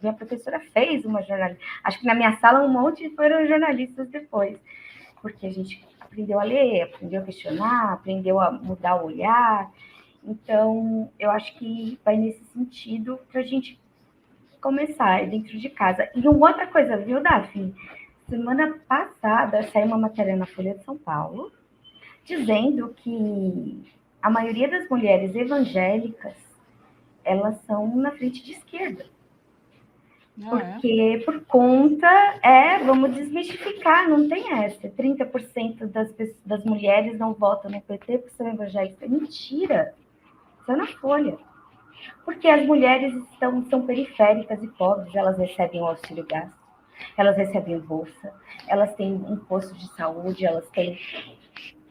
Minha professora fez uma jornalista. Acho que na minha sala um monte foram jornalistas depois. Porque a gente aprendeu a ler, aprendeu a questionar, aprendeu a mudar o olhar. Então, eu acho que vai nesse sentido para a gente começar dentro de casa. E uma outra coisa, viu, Daphne? Semana passada saiu uma matéria na Folha de São Paulo dizendo que a maioria das mulheres evangélicas, elas são na frente de esquerda. Porque por conta, vamos desmistificar, não tem essa. 30% das mulheres não votam no PT porque são evangélicas. Mentira! Isso é na Folha. Porque as mulheres são periféricas e pobres, elas recebem o auxílio gás, elas recebem bolsa, elas têm um posto de saúde, elas têm...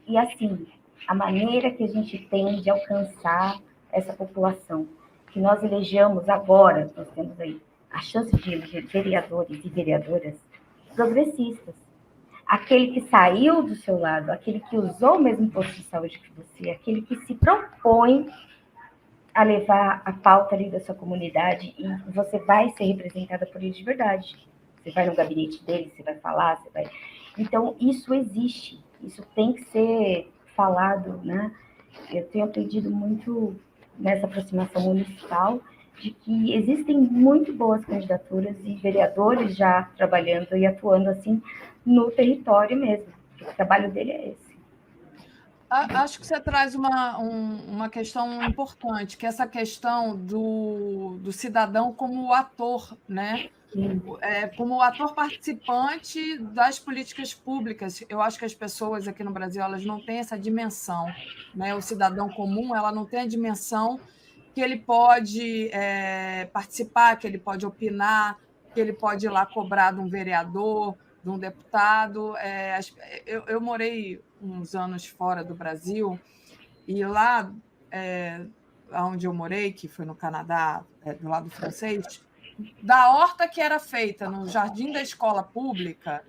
E assim, a maneira que a gente tem de alcançar essa população, que nós elejamos agora, nós temos aí a chance de eleger vereadores e vereadoras progressistas. Aquele que saiu do seu lado, aquele que usou o mesmo posto de saúde que você, aquele que se propõe a levar a pauta ali da sua comunidade e você vai ser representada por ele de verdade. Você vai no gabinete dele, você vai falar, você vai... Então, isso existe, isso tem que ser falado, né? Eu tenho aprendido muito nessa aproximação municipal de que existem muito boas candidaturas e vereadores já trabalhando e atuando assim no território mesmo. O trabalho dele é esse. Acho que você traz uma questão importante, que é essa questão do cidadão como ator, né? Como ator participante das políticas públicas. Eu acho que as pessoas aqui no Brasil elas não têm essa dimensão, né? O cidadão comum ela não tem a dimensão que ele pode participar, que ele pode opinar, que ele pode ir lá cobrar de um vereador, de um deputado. Eu morei uns anos fora do Brasil e lá onde eu morei, que foi no Canadá, do lado francês, da horta que era feita no jardim da escola pública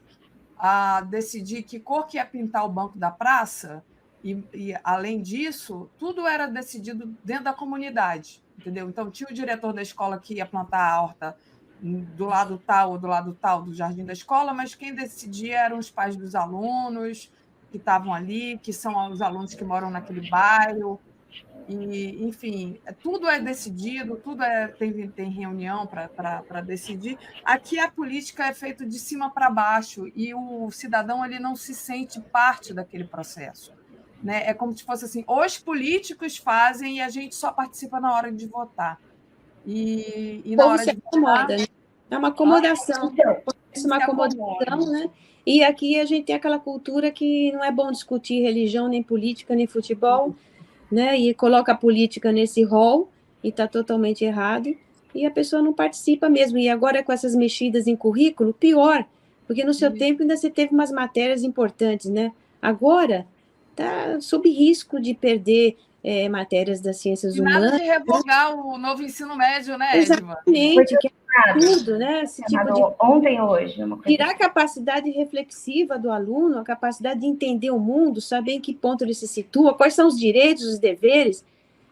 a decidir que cor que ia pintar o banco da praça, e além disso, tudo era decidido dentro da comunidade. entendeu? Então, tinha o diretor da escola que ia plantar a horta do lado tal ou do lado tal do jardim da escola, mas quem decidia eram os pais dos alunos que estavam ali, que são os alunos que moram naquele bairro. E, enfim, tudo é decidido, tem reunião para decidir. Aqui a política é feita de cima para baixo e o cidadão ele não se sente parte daquele processo, né? É como se fosse assim: os políticos fazem e a gente só participa na hora de votar. E O na povo hora se de acomoda, votar, né? É uma acomodação, Então, parece uma se acomodação, acomoda. né? E aqui a gente tem aquela cultura que não é bom discutir religião, nem política, nem futebol, né? E coloca a política nesse rol e está totalmente errado. E a pessoa não participa mesmo. E agora com essas mexidas em currículo, pior, porque no seu tempo ainda você teve umas matérias importantes, né? Agora está sob risco de perder matérias das ciências E nada humanas. de revogar o novo ensino médio, né, Edva? foi Exatamente, que é questionado, tudo, né? Esse tipo de ontem ou hoje, uma coisa tirar a assim. capacidade reflexiva do aluno, a capacidade de entender o mundo, saber em que ponto ele se situa, quais são os direitos, os deveres.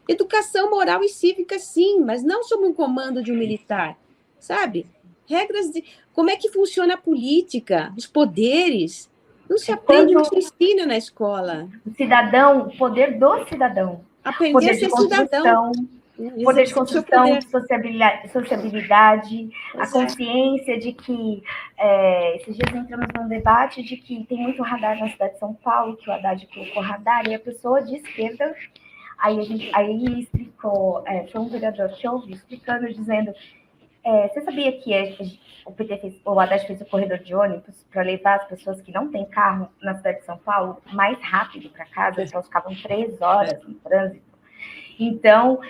Educação moral e cívica, sim, mas não sob um comando de um militar, sabe? Regras de como é que funciona a política, os poderes. Não se aprende, não Quando se ensina na escola. o cidadão, o poder do cidadão, Aprender a poder de ser cidadão, construção, né? poder de Exercer o seu construção, poder. de sociabilidade, a Pois é. consciência de que, esses dias entramos num debate de que tem muito radar na cidade de São Paulo, que o Haddad colocou radar, e a pessoa de esquerda, aí explicou, foi um vereador que eu ouvi explicando, dizendo, você sabia que o Haddad fez o corredor de ônibus para levar as pessoas que não têm carro na cidade de São Paulo mais rápido para casa, porque elas ficavam 3 horas no trânsito. Então,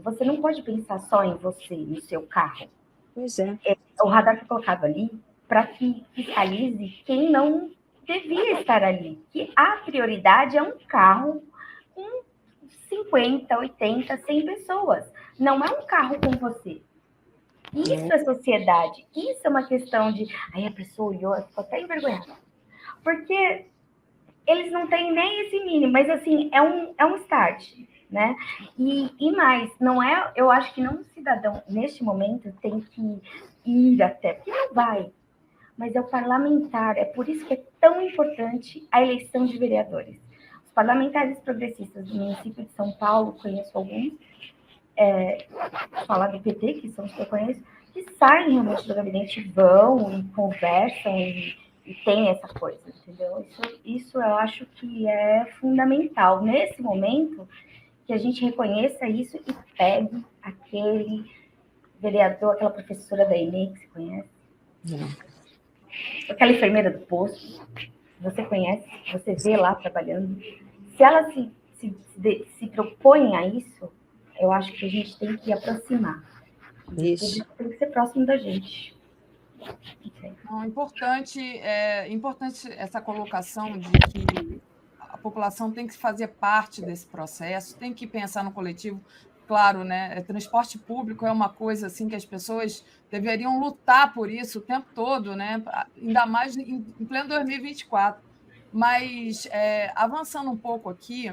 você não pode pensar só em você, no seu carro. Pois é. O radar foi colocado ali para que fiscalize quem não devia estar ali. Que a prioridade é um carro com 50, 80, 100 pessoas. Não é um carro com você. Isso é sociedade. Isso é uma questão de... Aí a pessoa olhou, ficou até envergonhada. Porque eles não têm nem esse mínimo, mas assim, é um start, né? E mais, não é, eu acho que não o cidadão, neste momento, tem que ir até, porque não vai, mas é o parlamentar, é por isso que é tão importante a eleição de vereadores. Os parlamentares progressistas do município de São Paulo, conheço alguns, falar do PT, que são os que eu conheço, que saem realmente do gabinete, vão e conversam e tem essa coisa, entendeu? Isso eu acho que é fundamental. Nesse momento, que a gente reconheça isso e pegue aquele vereador, aquela professora da ENEM, que você conhece? Não. Aquela enfermeira do posto, você conhece, você vê lá trabalhando. Se ela se propõe a isso, eu acho que a gente tem que aproximar. Isso. Tem que ser próximo da gente. Não, importante essa colocação de que a população tem que fazer parte desse processo, tem que pensar no coletivo. Claro, né? Transporte público é uma coisa assim que as pessoas deveriam lutar por isso o tempo todo, né? Ainda mais em pleno 2024. Mas, avançando um pouco aqui,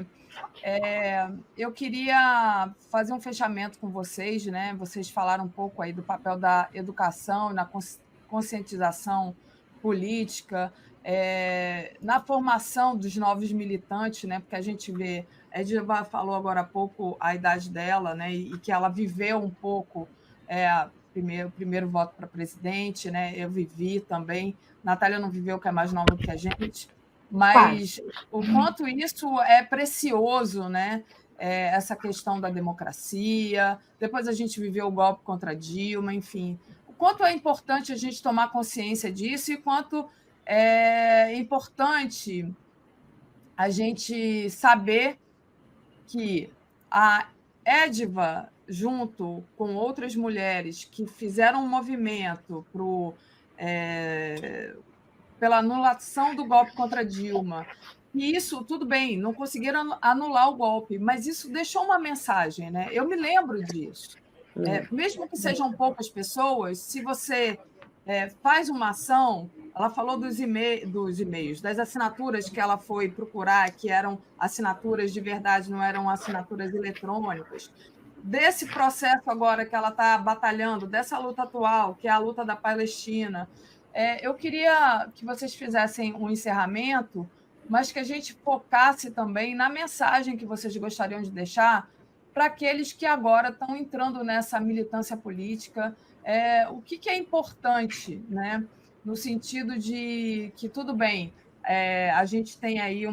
eu queria fazer um fechamento com vocês, né? Vocês falaram um pouco aí do papel da educação na conscientização política, na formação dos novos militantes, né? Porque a gente vê, a Edva falou agora há pouco a idade dela, né? E que ela viveu um pouco o primeiro voto para presidente, né? Eu vivi também. Natália não viveu, que é mais nova que a gente, mas o quanto isso é precioso, né? Essa questão da democracia. Depois a gente viveu o golpe contra Dilma, enfim. O quanto é importante a gente tomar consciência disso e quanto é importante a gente saber que a Edva, junto com outras mulheres que fizeram um movimento pela anulação do golpe contra Dilma, e isso, tudo bem, não conseguiram anular o golpe, mas isso deixou uma mensagem, né? Eu me lembro disso. Mesmo que sejam poucas pessoas, se você faz uma ação, ela falou dos e-mails, das assinaturas que ela foi procurar, que eram assinaturas de verdade, não eram assinaturas eletrônicas. desse processo agora que ela está batalhando, dessa luta atual, que é a luta da Palestina. Eu queria que vocês fizessem um encerramento, mas que a gente focasse também na mensagem que vocês gostariam de deixar para aqueles que agora estão entrando nessa militância política. O que é importante, né? No sentido de que, tudo bem, a gente tem aí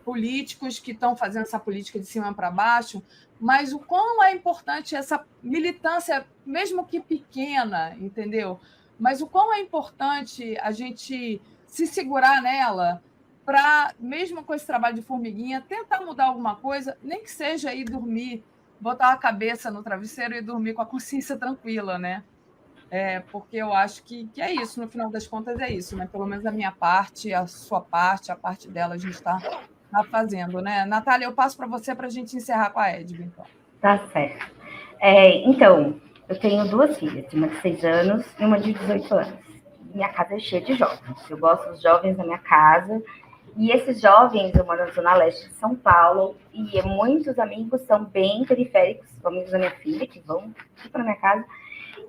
políticos que estão fazendo essa política de cima para baixo, mas o quão é importante essa militância, mesmo que pequena, entendeu? Mas o quão é importante a gente se segurar nela para, mesmo com esse trabalho de formiguinha, tentar mudar alguma coisa, nem que seja ir dormir, botar a cabeça no travesseiro e dormir com a consciência tranquila, né? Porque eu acho que é isso, no final das contas é isso, né? Pelo menos a minha parte, a sua parte, a parte dela, a gente está fazendo, né? Natália, eu passo para você para a gente encerrar com a Edna, então. Tá certo. Então, eu tenho 2 filhas, uma de 6 anos e uma de 18 anos. Minha casa é cheia de jovens. Eu gosto dos jovens da minha casa. E esses jovens, eu moro na Zona Leste de São Paulo, e muitos amigos são bem periféricos, amigos da minha filha, que vão para minha casa.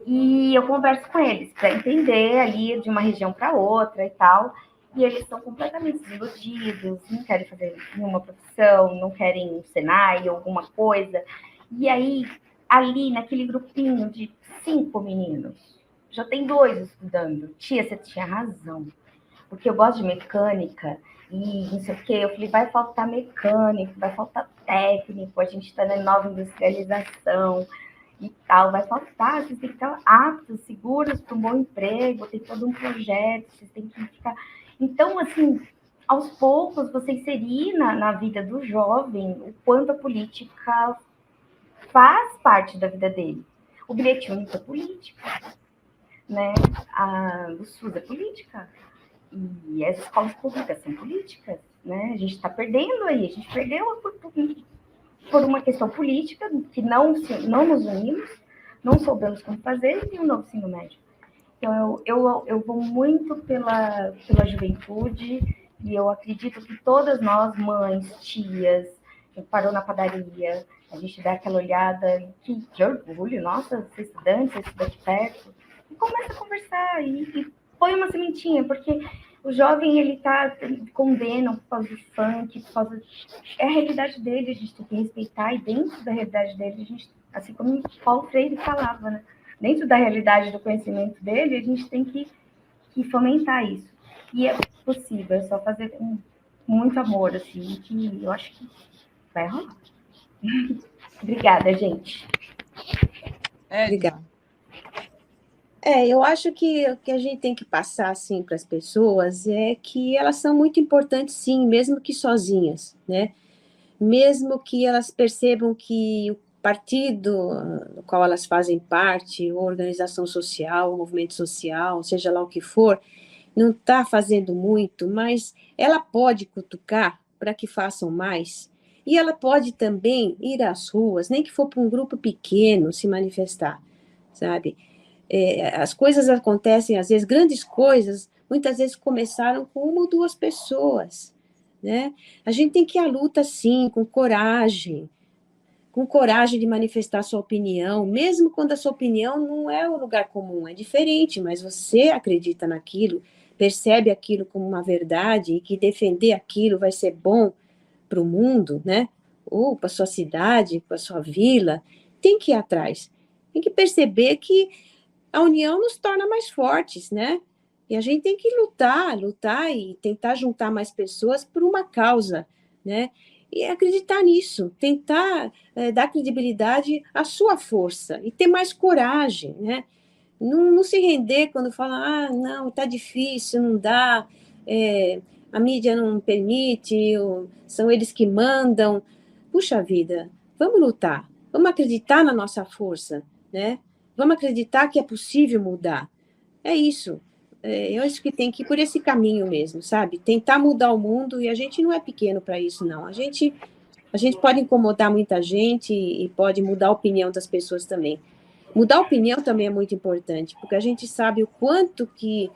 E eu converso com eles para entender ali de uma região para outra e tal. E eles estão completamente desiludidos, não querem fazer nenhuma profissão, não querem um Senai, alguma coisa. E aí, ali naquele grupinho de 5 meninos, já tem 2 estudando. Tia, você tinha razão, porque eu gosto de mecânica e não sei o quê. Eu falei, vai faltar mecânico, vai faltar técnico, a gente está na nova industrialização e tal, vai faltar, vocês têm que estar aptos, seguros para um bom emprego, tem todo um projeto, vocês têm que ficar... Então, assim, aos poucos, você inserir na vida do jovem o quanto a política faz parte da vida dele. O bilhete único é política, né? O SUS é política, e as escolas públicas são políticas, né? A gente está perdendo aí, a gente perdeu por uma questão política, que não nos unimos, não soubemos como fazer, e o novo ensino médio. Então, eu vou muito pela juventude, e eu acredito que todas nós, mães, tias, parou na padaria, a gente dá aquela olhada, que orgulho, nossa, você é estudante, você estuda aqui perto, e começa a conversar, e põe uma sementinha, porque o jovem, ele tá condena por causa do funk, por causa... É a realidade dele, a gente tem que respeitar, e dentro da realidade dele, a gente, assim como o Paulo Freire falava, né? Dentro da realidade do conhecimento dele, a gente tem que fomentar isso. E é possível, é só fazer com muito amor, assim, que eu acho que vai rolar. Obrigada, gente. Obrigada. Eu acho que o que a gente tem que passar assim, para as pessoas é que elas são muito importantes, sim, mesmo que sozinhas, né? Mesmo que elas percebam que o partido no qual elas fazem parte, ou organização social, ou movimento social, seja lá o que for, não está fazendo muito, mas ela pode cutucar para que façam mais. E ela pode também ir às ruas, nem que for para um grupo pequeno, se manifestar, sabe? As coisas acontecem, às vezes, grandes coisas, muitas vezes começaram com 1 ou 2 pessoas, né? A gente tem que ir à luta, sim, com coragem de manifestar sua opinião, mesmo quando a sua opinião não é o lugar comum, é diferente, mas você acredita naquilo, percebe aquilo como uma verdade e que defender aquilo vai ser bom para o mundo, né? Ou para a sua cidade, para a sua vila, tem que ir atrás. Tem que perceber que a união nos torna mais fortes, né? E a gente tem que lutar e tentar juntar mais pessoas por uma causa, né? E acreditar nisso, tentar dar credibilidade à sua força e ter mais coragem, né? Não se render quando fala, não, tá difícil, não dá, a mídia não permite, são eles que mandam. Puxa vida, vamos lutar, vamos acreditar na nossa força, né? Vamos acreditar que é possível mudar. É isso. Eu acho que tem que ir por esse caminho mesmo, sabe? Tentar mudar o mundo, e a gente não é pequeno para isso, não. A gente pode incomodar muita gente e pode mudar a opinião das pessoas também. Mudar a opinião também é muito importante, porque a gente sabe o quanto que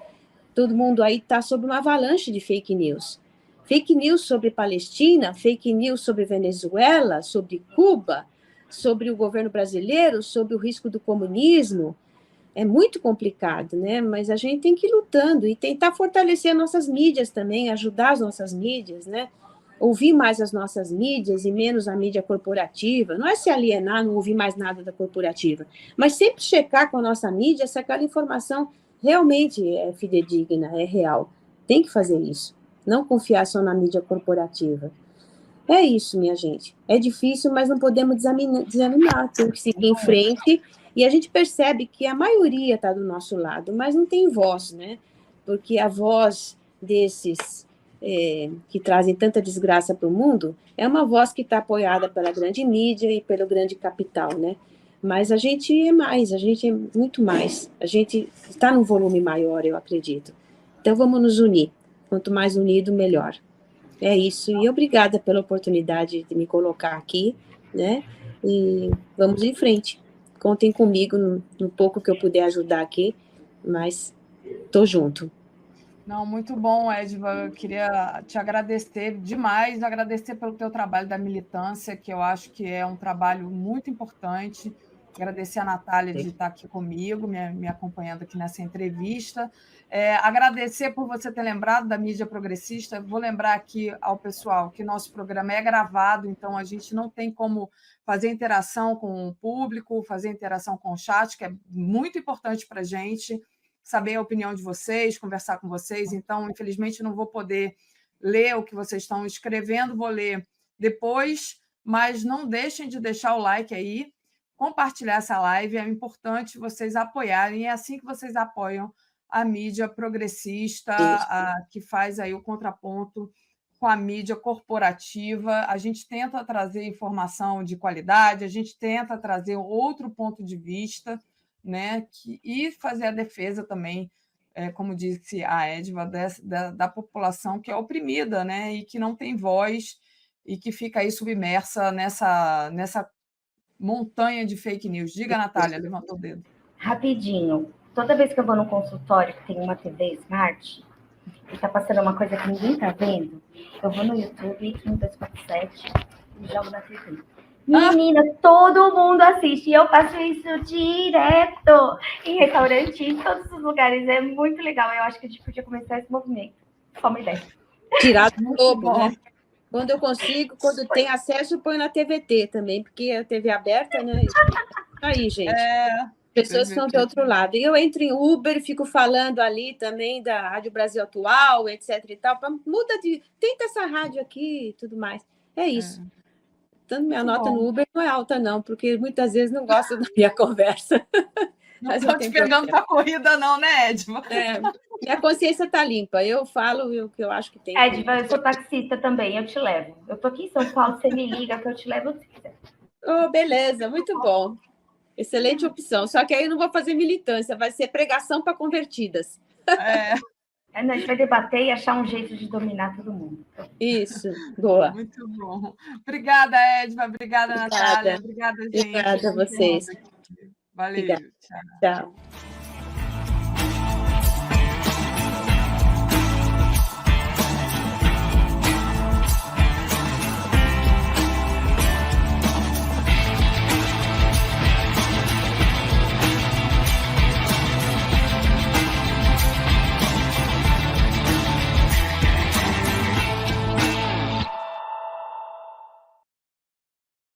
todo mundo aí está sob uma avalanche de fake news. Fake news sobre Palestina, fake news sobre Venezuela, sobre Cuba, sobre o governo brasileiro, sobre o risco do comunismo, é muito complicado, né? Mas a gente tem que ir lutando e tentar fortalecer nossas mídias também, ajudar as nossas mídias, né? Ouvir mais as nossas mídias e menos a mídia corporativa. Não é se alienar, não ouvir mais nada da corporativa, mas sempre checar com a nossa mídia se aquela informação realmente é fidedigna, é real. Tem que fazer isso. Não confiar só na mídia corporativa. É isso, minha gente. É difícil, mas não podemos desanimar. Tem que seguir em frente. E a gente percebe que a maioria está do nosso lado, mas não tem voz, né? Porque a voz desses que trazem tanta desgraça para o mundo é uma voz que está apoiada pela grande mídia e pelo grande capital, né? Mas a gente é mais, a gente é muito mais. A gente está num volume maior, eu acredito. Então, vamos nos unir. Quanto mais unido, melhor. É isso, e obrigada pela oportunidade de me colocar aqui, né? E vamos em frente. Contem comigo no pouco que eu puder ajudar aqui, mas estou junto. Não, muito bom, Edva. Eu queria te agradecer demais, agradecer pelo teu trabalho da militância, que eu acho que é um trabalho muito importante. Agradecer a Natália de estar aqui comigo, me acompanhando aqui nessa entrevista. Agradecer por você ter lembrado da mídia progressista. Vou lembrar aqui ao pessoal que nosso programa é gravado, então a gente não tem como fazer interação com o público, fazer interação com o chat, que é muito importante para a gente saber a opinião de vocês, conversar com vocês. Então, infelizmente, não vou poder ler o que vocês estão escrevendo, vou ler depois, mas não deixem de deixar o like aí, compartilhar essa live, é importante vocês apoiarem, é assim que vocês apoiam a mídia progressista, que faz aí o contraponto com a mídia corporativa. A gente tenta trazer informação de qualidade, a gente tenta trazer outro ponto de vista, né? E fazer a defesa também, como disse a Edva, da população que é oprimida, né? E que não tem voz e que fica aí submersa nessa montanha de fake news. Diga, Natália, levantou o dedo. Rapidinho. Toda vez que eu vou no consultório que tem uma TV Smart e está passando uma coisa que ninguém está vendo, eu vou no YouTube, entro no 247 e jogo na TV. Menina, todo mundo assiste. E eu faço isso direto em restaurante, em todos os lugares. É muito legal. Eu acho que a gente podia começar esse movimento. Só uma ideia. Tirar do globo, né? Quando eu consigo, quando tem acesso, eu ponho na TVT também, porque a TV aberta, né? Aí, gente. Pessoas estão do outro lado. E eu entro em Uber, fico falando ali também da Rádio Brasil Atual, etc e tal. Tenta essa rádio aqui e tudo mais. É isso. Tanto minha nota no Uber não é alta, não, porque muitas vezes não gostam da minha conversa. Não estou te pegando para a corrida, não, né, Edva? Minha consciência está limpa. Eu falo o que eu acho que tem. Edva, eu sou taxista também, eu te levo. Eu estou aqui em São Paulo, você me liga que eu te levo onde você quiser. Oh, beleza, muito bom. Excelente opção. Só que aí eu não vou fazer militância, vai ser pregação para convertidas. A gente vai debater e achar um jeito de dominar todo mundo. Isso, boa. Muito bom. Obrigada, Edva. Obrigada, Natália. Obrigada, gente. Obrigada a vocês. Valeu. Tchau.